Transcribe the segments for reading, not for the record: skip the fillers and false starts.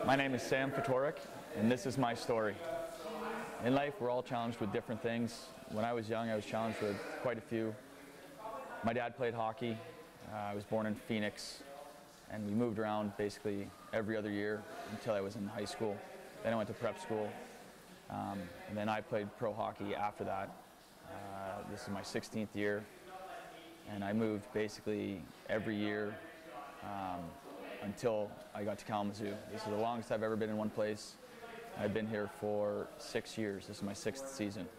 My name is Sam Ftorek, and this is my story. In life, we're all challenged with different things. When I was young, I was challenged with quite a few. My dad played hockey. I was born in Phoenix, and we moved around basically every other year until I was in high school. Then I went to prep school, and then I played pro hockey after that. This is my 16th year, and I moved basically every year until I got to Kalamazoo. This is the longest I've ever been in one place. I've been here for 6 years. This is my 6th season.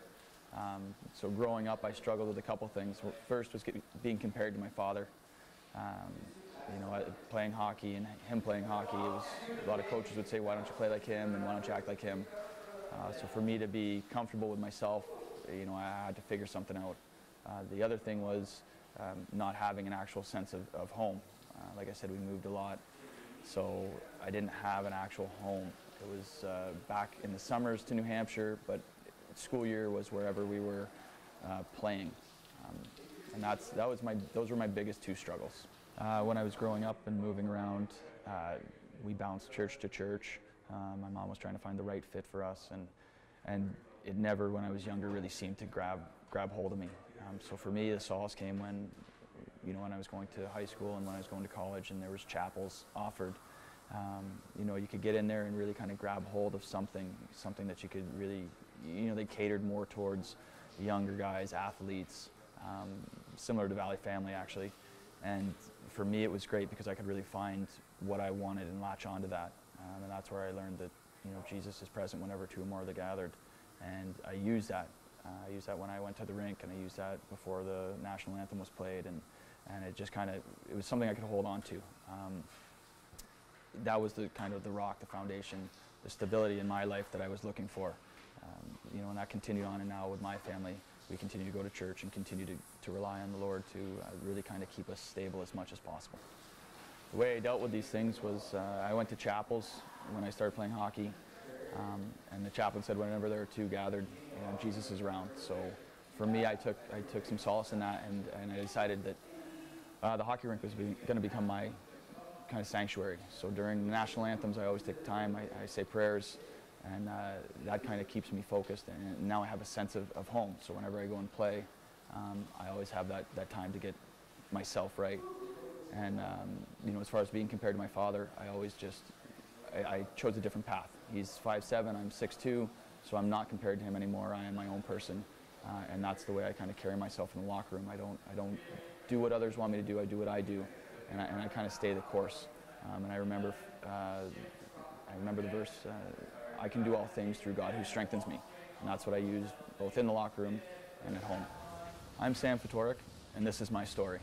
So growing up, I struggled with a couple things. First was being compared to my father. Playing hockey and him playing hockey. A lot of coaches would say, "Why don't you play like him and why don't you act like him?" So for me to be comfortable with myself, I had to figure something out. The other thing was not having an actual sense of home. Like I said, we moved a lot, so I didn't have an actual home. It was back in the summers to New Hampshire, but school year was wherever we were playing, and those were my biggest two struggles. When I was growing up and moving around, we bounced church to church. My mom was trying to find the right fit for us, and it never, when I was younger, really seemed to grab hold of me. So for me, the solace came when I was going to high school and when I was going to college, and there was chapels offered. You could get in there and really kind of grab hold of something that you could really, they catered more towards younger guys, athletes, similar to Valley Family actually. And for me, it was great because I could really find what I wanted and latch onto that. And that's where I learned that, Jesus is present whenever two or more are gathered. And I used that. I used that when I went to the rink, and I used that before the national anthem was played, and it just it was something I could hold on to. That was the rock, the foundation, the stability in my life that I was looking for. And that continued on, and now with my family, we continue to go to church and continue to rely on the Lord to really keep us stable as much as possible. The way I dealt with these things was I went to chapels when I started playing hockey, and the chaplain said whenever there are two gathered, Jesus is around. So for me, I took some solace in that, and I decided that the hockey rink was going to become my kind of sanctuary. So during the national anthems, I always take time, I say prayers, and that kind of keeps me focused, and now I have a sense of home. So whenever I go and play, I always have that time to get myself right. And as far as being compared to my father, I chose a different path. He's 5'7", I'm 6'2", so I'm not compared to him anymore. I am my own person, and that's the way I kind of carry myself in the locker room. I don't do what others want me to do. I do what I do, and I kind of stay the course. And I remember the verse, I can do all things through God who strengthens me, and that's what I use both in the locker room and at home. I'm Sam Ftorek, and this is my story.